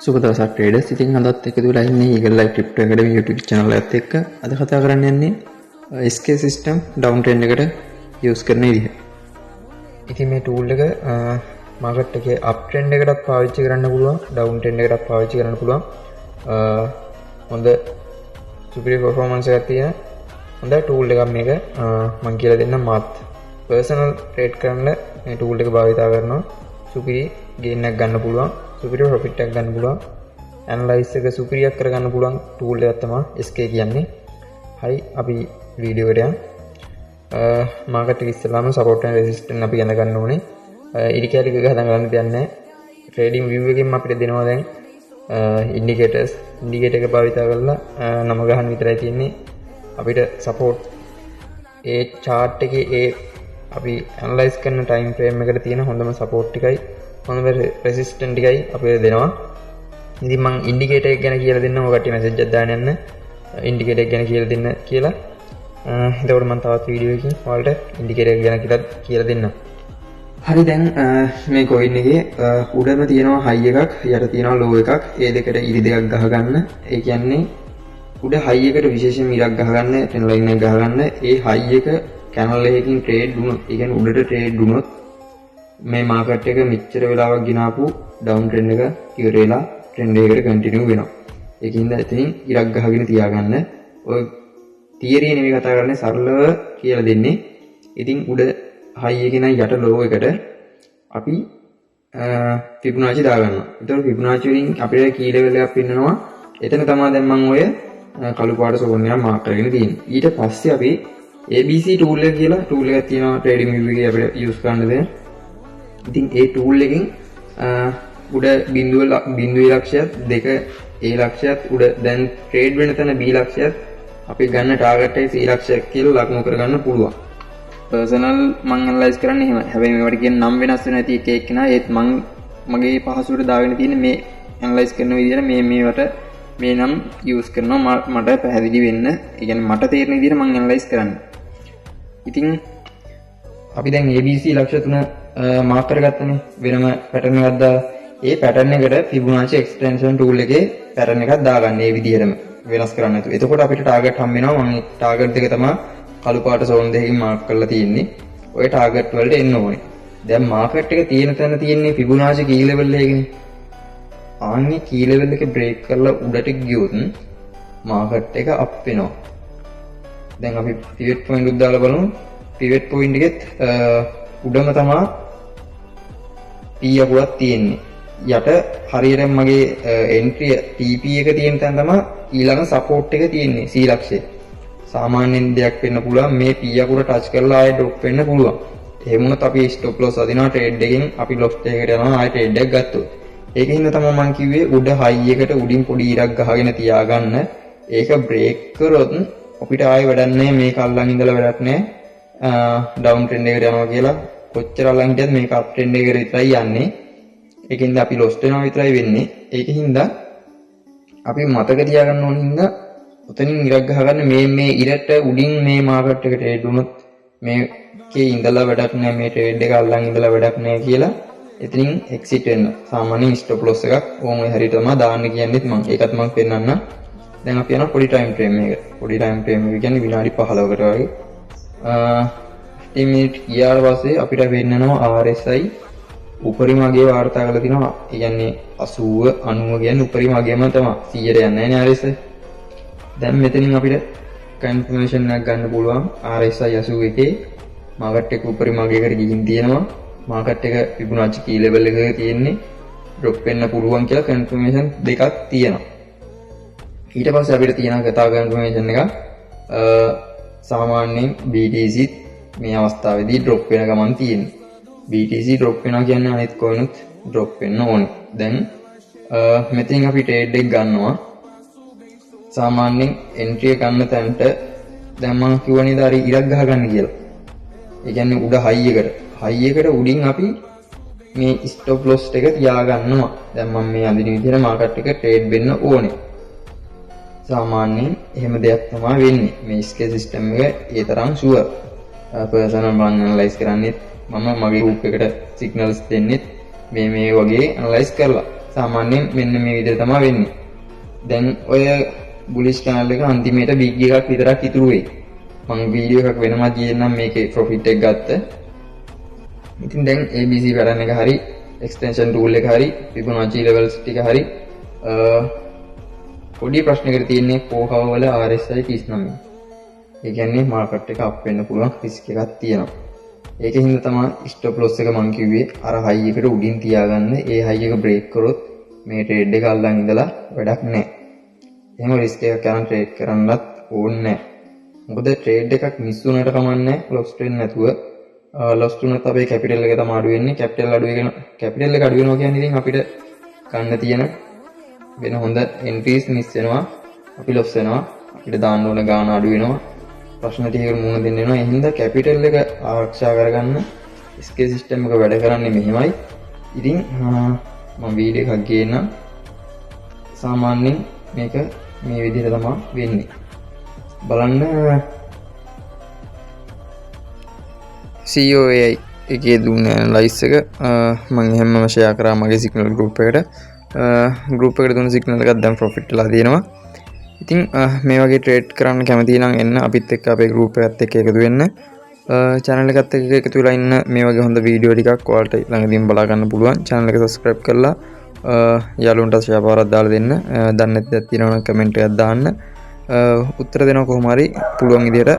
සුබ දවසක් ට්‍රේඩර්ස්. ඉතින් අදත් එකතු වෙලා ඉන්නේ Eagle Live Crypto Academy YouTube channel එකත් එක්ක. අද කතා කරන්න යන්නේ SK system down trend එකට use කරන විදිහ. ඉතින් මේ tool එක market එකේ up trend එකටත් පාවිච්චි කරන්න පුළුවන්, down trend එකටත් පාවිච්චි කරන්න පුළුවන්. හොඳ superior performance එකක් තියෙන හොඳ tool එකක් මේක. මම කියලා දෙන්නම් මාත් personal trade කරන්න මේ tool එක භාවිතා කරනවා. superior gain එකක් ගන්න පුළුවන්. superior profit එකක් ගන්න පුළුවන්. analyze එක superior කරගන්න පුළුවන් tool එකක් තමයි SK කියන්නේ. හරි අපි වීඩියෝ එකට යමු. මාකට් එක ඉස්සෙල්ලාම support and resistance අපි ගන්න ගන්න ඕනේ. ඉරිකැලි එක හදා ගන්න දෙයක් නැහැ. trading view එකෙන් අපිට දෙනවා දැන් indicators indicator එක භාවිතා කරලා නම ගහන්න විතරයි තියෙන්නේ. අපිට support ඒ chart එකේ ඒ අපි analyze කරන time frame එකට තියෙන හොඳම support ටිකයි හොඳම resistance ටිකයි අපිට දෙනවා. ඉතින් මම indicator එක ගැන කියලා දෙන්නම්. ඔය කට්ටිය message එකක් දාන්න යන්න. indicator එක ගැන කියලා දෙන්න කියලා. එතකොට මම තවත් වීඩියෝ එකකින් ඔයාලට indicator එක ගැන කියලා දෙන්නම්. හරි දැන් මේ coin එකේ උඩම තියෙනවා high එකක් යට තියෙනවා low එකක්. ඒ දෙකට ඉරි දෙකක් ගහගන්න. ඒ කියන්නේ උඩ high එකට විශේෂයෙන් ඉරක් ගහගන්න, trend line එක ගහගන්න. ඒ high එක channel එකකින් trade වුණොත්, ඒ කියන්නේ උඩට trade වුණොත් මේ මාකට් එක මෙච්චර වෙලාවක් ගෙනාපු down trend එක ඉවර වෙලා trend එකකට continue වෙනවා. ඒකින්ද එතනින් ඉරක් ගහගෙන තියාගන්න. ඔය තියරි නෙමෙයි කතා කරන්නේ, සරලව කියලා දෙන්නේ. ඉතින් උඩ high එකේ නම් යට low එකට අපි Fibonacci දාගන්නවා. ඒතකොට Fibonacci වලින් අපිට key level එකක් පෙන්නනවා. එතන තමයි දැන් මම ඔය කළු පාට සෝන් එක මාක් කරගෙන තියෙන්නේ. ඊට පස්සේ අපි ABC tool එක කියලා tool එකක් තියෙනවා trading view එකේ අපිට use කරන්න දෙන. ඉතින් ඒ tool එකෙන් උඩ බිඳුවේ ලක්ෂයත් දෙක A ලක්ෂයත් උඩ දැන් trade වෙන තැන B ලක්ෂයත් අපි ගන්න target එක C ලක්ෂයක් කියලා ලකුණු කරගන්න පුළුවන්. personal මම analyze කරන්නේ එහෙමයි. හැබැයි මේවට කියන නම් වෙනස් වෙන ඇති එක එක නා ඒත් මම මගේ පහසුවට දාගෙන තියෙන්නේ මේ analyze කරන විදිහට මේවට මේ නම් use කරනවා මට පැහැදිලි වෙන්න. ඒ කියන්නේ මට තේරෙන විදිහට මම analyze කරන්නේ. ඉතින් අපි දැන් ABC ලක්ෂ 3 මාක් කරගත්තනේ වෙනම pattern එකක් දාලා. ඒ pattern එකට Fibonacci extension tool එකේ pattern එකක් දාගන්න මේ විදිහටම වෙනස් කරන්න නැතුව. එතකොට අපිට target හම් වෙනවා. මම target දෙක තමයි කළු පාට zone දෙකකින් මාක් කරලා තියෙන්නේ. ඔය target වලට එන්න ඕනේ. දැන් market එක තියෙන තැන තියෙන්නේ Fibonacci key level එකනේ. ආන්නේ key level එක break කරලා උඩට ගියොත් market එක up වෙනවා. දැන් අපි pivot point උත් දාලා බලමු. pivot point එකෙත් උඩම තමයි P අකුරක් තියෙන්නේ. යට හරියට මගේ entry TP එක තියෙන තැන තමයි ඊළඟ support එක තියෙන්නේ C ලක්ෂය. සාමාන්‍යයෙන් දෙයක් වෙන්න පුළුවන් මේ P අකුර touch කරලා ආයෙ drop වෙන්න පුළුවන්. එහෙම වුණොත් අපි stop loss අදිනවා trade එකකින් අපි loss එකකට යනවා ආයෙ trade එකක් ගත්තොත්. ඒකින්ද තමයි මම කිව්වේ උඩ high එකට උඩින් පොඩි ඉරක් ගහගෙන තියාගන්න. ඒක break කරොත් අපිට ආයෙ වැඩක් නැහැ. මේක අල්ලන් ඉඳලා වැඩක් නැහැ. down trend එකට යනවා කියලා කොච්චර අල්ලන් හිටියත් මේක up trend එකට විතරයි යන්නේ. ඒකින්ද අපි lost වෙනවා විතරයි වෙන්නේ. ඒකින්ද අපි මතක තියාගන්න ඕන හින්දා උතනින් ඉරක් ගහගන්න. මේ ඉරට උඩින් මේ මාකට් එකට trade වුණොත් මේකේ ඉඳලා වැඩක් නැහැ. මේ trade එක අල්ලන් ඉඳලා වැඩක් නැහැ කියලා එතනින් exit වෙන්න. සාමාන්‍යයෙන් stop loss එකක් ඕම හරියට තමයි දාන්න කියන්නේත් මම. ඒකත් මම පෙන්නන්න. දැන් අපි යනවා පොඩි time frame එකකට. පොඩි time frame එක කියන්නේ විනාඩි 15කට වගේ. 15 මිනිත් ගියාට පස්සේ අපිට වෙන්නනවා RSI උපරිම අගය වාර්තා කරලා තිනවා. ඒ කියන්නේ 80 90 කියන්නේ උපරිම අගයම තමයි. 100ට යන්නේ නැහැ RSI. දැන් මෙතනින් අපිට confirmation එකක් ගන්න පුළුවන්. RSI 81 මාකට් එක උපරිම අගයකට ගිහින් තියෙනවා. මාකට් එක Fibonacci key level එකක තියෙන්නේ. drop වෙන්න පුළුවන් කියලා confirmation දෙකක් තියෙනවා. ඊට පස්සේ අපිට තියෙන කතා confirmation එක සාමාන්‍යයෙන් BTC මේ අවස්ථාවේදී drop වෙන ගමන් තියෙන්නේ. BTC drop වෙනවා කියන්නේ අනිත් coin උත් drop වෙන්න ඕනේ. දැන් මෙතනින් අපි trade එක ගන්නවා. සාමාන්‍යයෙන් entry එක ගන්න තැනට දැන් මම කිව්වා නේද හරි ඉරක් ගහගන්න කියලා. ඒ කියන්නේ උඩ high එකට උඩින් අපි මේ stop loss එක තියාගන්නවා. දැන් මම මේ අඳින විදිහට market එක trade වෙන්න ඕනේ. සාමාන්‍යයෙන් එහෙම දෙයක් තමයි වෙන්නේ. මේ SK system එක ඒ තරම් sure. personal මම analyze කරන්නේ මම මගේ group එකට signals දෙන්නෙත් මේ වගේ analyze කරලා. සාමාන්‍යයෙන් මෙන්න මේ විදිහට තමයි වෙන්නේ. දැන් ඔය බුලිෂ් channel එක අන්තිමේට big එකක් විතරක් ඉතුරු වෙයි. මම වීඩියෝ එකක් වෙනම ගියනම් මේකේ profit එක ගත්ත. ඉතින් දැන් ABC pattern එක හරි extension tool එක හරි Fibonacci levels ටික හරි පොඩි ප්‍රශ්නයකට තියෙන්නේ පෝහව වල RSI 39. ඒ කියන්නේ මාකට් එක අප් වෙන්න පුළුවන් රිස්ක් එකක් තියෙනවා. ඒකෙන් හින්දා තමයි ස්ටොප් ලොස් එක මම කිව්වේ අර හයි එකට උඩින් තියාගන්න. ඒ හයි එක බ්‍රේක් කරොත් මේ ට්‍රේඩ් එක අල්ලන් ඉඳලා වැඩක් නැහැ. එහෙම රිස්ක් එකක් ගන්න ට්‍රේඩ් කරන්නත් ඕනේ නැහැ. මොකද ට්‍රේඩ් එකක් මිස් වුණාට කමන්නේ ලොස් වෙන්නේ නැතුව. ලොස් වුණත් අපේ කැපිටල් එක තමයි අඩු වෙන්නේ. කැපිටල් එක අඩු වෙනවා කියන්නේ ඉතින් අපිට ගන්න තියෙන වෙන හොඳ එන්ට්‍රීස් මිස් වෙනවා. අපි ලොස් වෙනවා. අපිට දාන්න ඕන ගාණ අඩු වෙනවා. ප්‍රශ්න ටිකකට මුහුණ දෙන්න වෙනවා. ඒ හින්දා කැපිටල් එක ආරක්ෂා කරගන්න SK සිස්ටම් එක වැඩ කරන්නේ මෙහෙමයි. ඉතින් මම වීඩියෝ එකක් ගේන්නම්. සාමාන්‍යයෙන් මේක මේ විදිහට තමයි වෙන්නේ. බලන්න COAI එකේ දුන්න ඇනලයිස් එක මම හැමම ෂෙයා කරා මගේ සිග්නල් ගෲප් එකට. ගෲප් එකට දුන්න සිග්නල් එකක් දැන් ප්‍රොෆිට් වෙලා තියෙනවා. ඉතින් මේ වගේ ට්‍රේඩ් කරන්න කැමති නම් එන්න අපිත් එක්ක අපේ ගෲප් එකත් එක්ක එකතු වෙන්න. channel එකත් එක්ක එකතු වෙලා ඉන්න මේ වගේ හොඳ වීඩියෝ ටිකක් ඔයාලට ළඟදීම බලා ගන්න පුළුවන්. channel එක subscribe කරලා යාළුවන්ට ෂෙයා පාරක් දාලා දෙන්න. දන්නේ නැති දේ තියෙනවා නම් කමෙන්ට් එකක් දාන්න. උත්තර දෙනවා කොහොම හරි පුළුවන් විදියට.